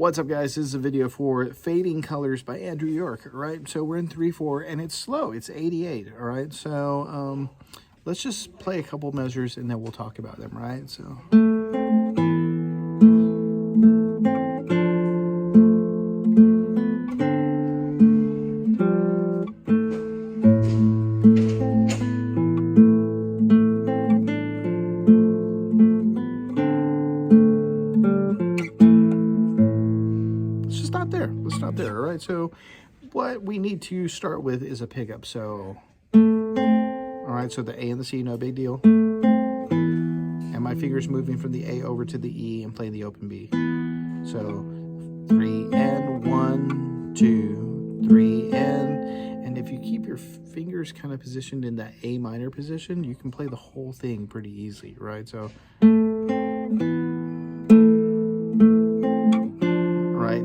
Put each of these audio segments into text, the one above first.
What's up, guys? This is a video for Fading Colors by Andrew York. All right, so we're in 3/4 and it's slow. It's 88. All right, so let's just play a couple measures and then we'll talk about them. Right, so. Let's stop there. All right, so what we need to start with is a pickup. So, all right, so the A and the C, no big deal. And my finger's moving from the A over to the E and playing the open B. So 3 and 1, 2, 3 and if you keep your fingers kind of positioned in that A minor position, you can play the whole thing pretty easily, right? So.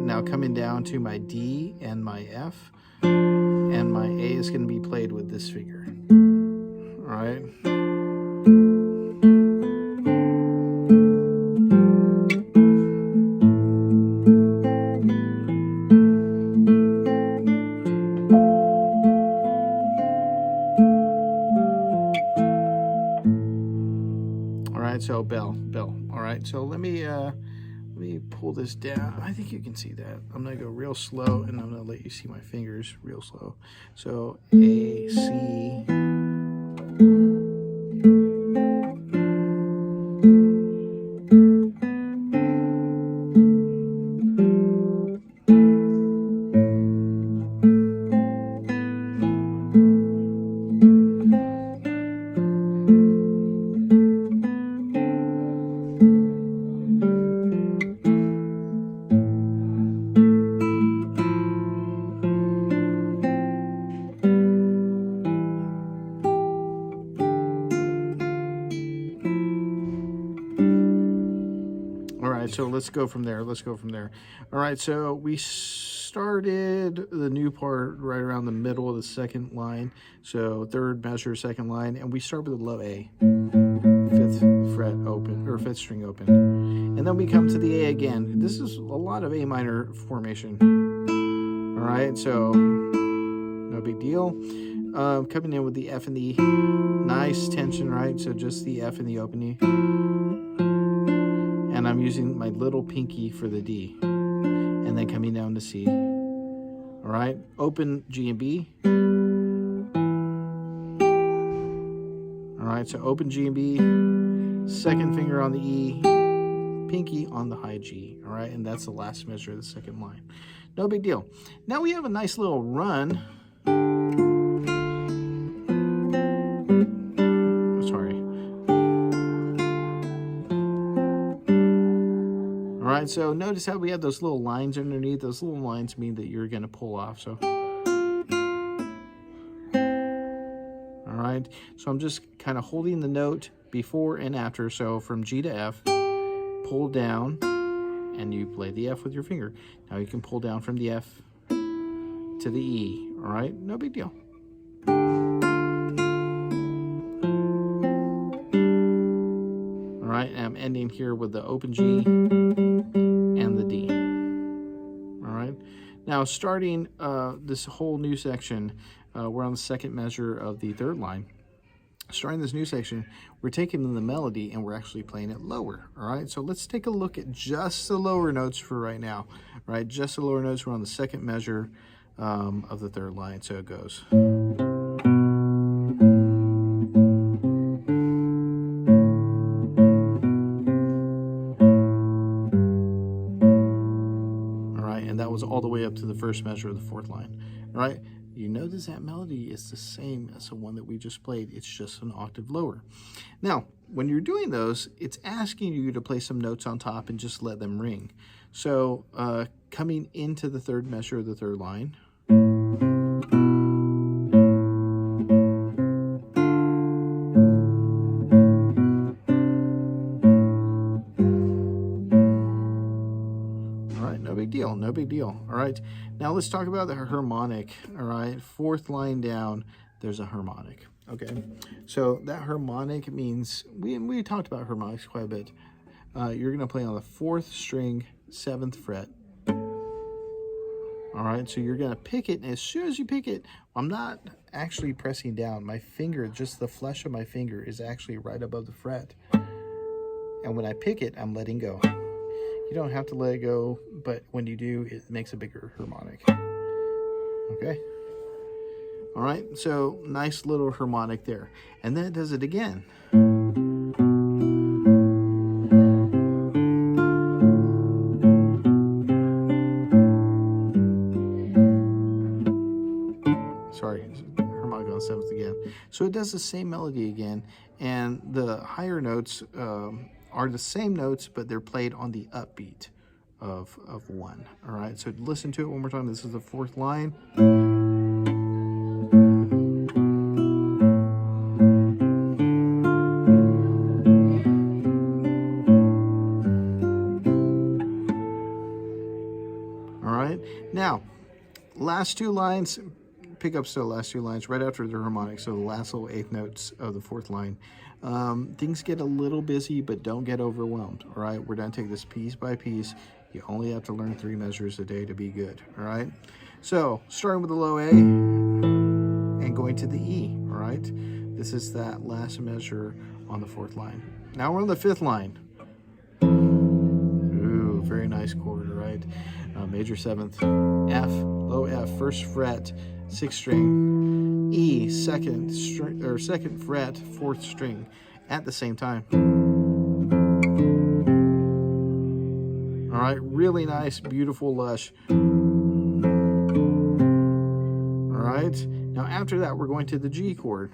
Now coming down to my D and my F, and my A is going to be played with this finger. All right. All right, so bell. All right, so let me pull this down. I think you can see that. I'm gonna go real slow and I'm gonna let you see my fingers real slow. So A, C. All right, so let's go from there. All right, so we started the new part right around the middle of the second line. So third measure, second line, and we start with a low A, 5th fret open, or 5th string open. And then we come to the A again. This is a lot of A minor formation. All right, so no big deal. Coming in with the F and the E, nice tension, right? So just the F and the open E. And I'm using my little pinky for the D, and then coming down to C. All right, open G and B. All right, so open G and B, second finger on the E, pinky on the high G. All right, and that's the last measure of the second line. No big deal. Now we have a nice little run. All right, so notice how we have those little lines underneath. Those little lines mean that you're going to pull off. So, all right, so I'm just kind of holding the note before and after. So from G to F, pull down, and you play the F with your finger. Now you can pull down from the F to the E. All right, no big deal. All right, and I'm ending here with the open G and the D. All right, now starting this whole new section, we're on the second measure of the third line. Starting this new section, we're taking the melody and we're actually playing it lower. All right, so let's take a look at just the lower notes for right now. All right, just the lower notes. We're on the second measure of the third line, so it goes. All the way up to the first measure of the fourth line. All right, you notice that melody is the same as the one that we just played. It's just an octave lower. Now, when you're doing those, it's asking you to play some notes on top and just let them ring. So coming into the third measure of the third line, no big deal. All right, now let's talk about the harmonic. All right, fourth line down, there's a harmonic. Okay, so that harmonic means, we talked about harmonics quite a bit. You're going to play on the 4th string, 7th fret, All right, so you're gonna pick it, and as soon as you pick it, I'm not actually pressing down. My finger, just the flesh of my finger, is actually right above the fret. And when I pick it, I'm letting go. You don't have to let it go, but when you do, it makes a bigger harmonic. Okay? All right, so nice little harmonic there. And then it does it again. Sorry, harmonic on the 7th again. So it does the same melody again, and the higher notes are the same notes, but they're played on the upbeat of 1. All right, so listen to it one more time. This is the 4th line. All right, now, last 2 lines, pick up still last 2 lines right after the harmonic, so the last little 8th notes of the 4th line. Things get a little busy, but don't get overwhelmed. All right, we're going to take this piece by piece. You only have to learn 3 measures a day to be good. All right, so starting with the low A and going to the E. All right, this is that last measure on the 4th line. Now we're on the 5th line. Ooh, very nice chord, right? Major 7th, F, low F, 1st fret, 6th string, E, 2nd string or 2nd fret, 4th string at the same time. All right, really nice, beautiful, lush. All right, now after that, we're going to the G chord.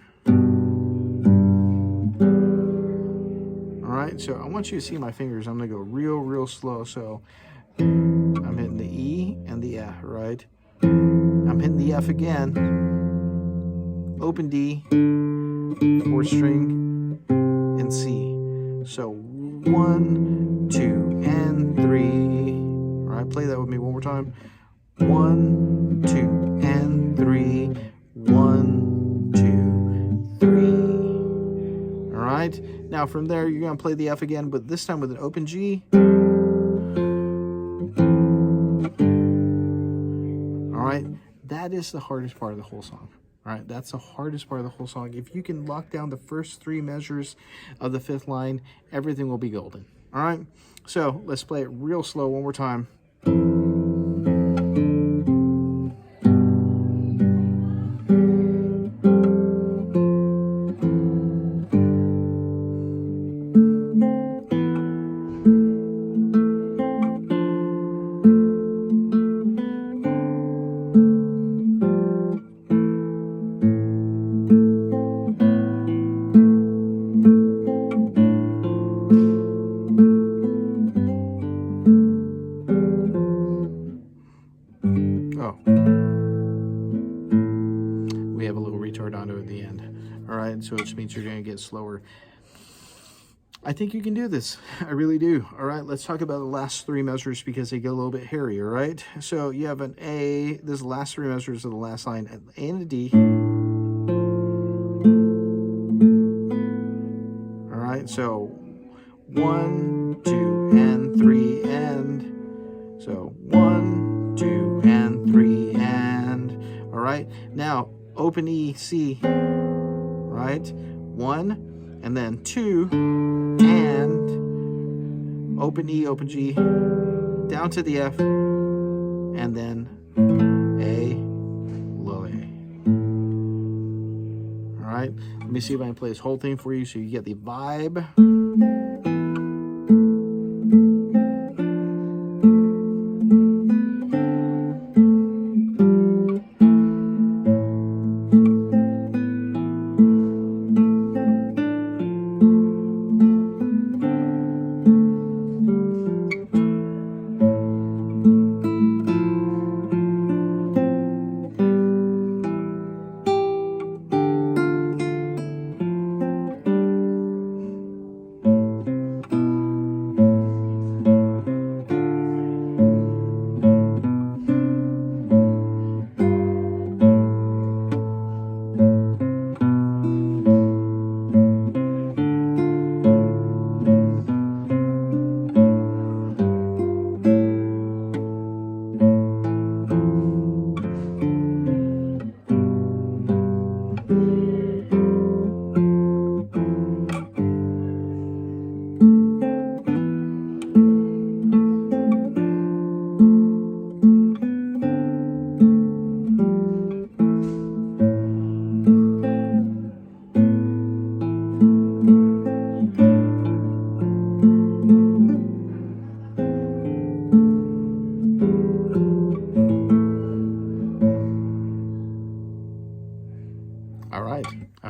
All right, so I want you to see my fingers. I'm gonna go real slow. So I'm hitting the E and the F, right? I'm hitting the F again, open D, 4th string, and C. So 1, 2, and 3. All right, play that with me one more time. 1, 2, and 3. 1, 2, 3. All right, now from there, you're gonna play the F again, but this time with an open G. All right, that is the hardest part of the whole song. All right, that's the hardest part of the whole song. If you can lock down the first 3 measures of the 5th line, everything will be golden. All right, so let's play it real slow one more time. Oh, we have a little retardando at the end. All right, so which means you're going to get slower. I think you can do this. I really do. All right, let's talk about the last 3 measures because they get a little bit hairy, all right? So you have an A. This is the last 3 measures of the last line, an A and a D. All right, so 1, 2, and 3, and. So 1, 2, and 3, and. All right, now open E, C, right? 1, and then 2, and open E, open G, down to the F, and then A, low A. All right, let me see if I can play this whole thing for you so you get the vibe.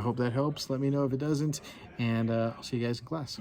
hope that helps. Let me know if it doesn't, and I'll see you guys in class.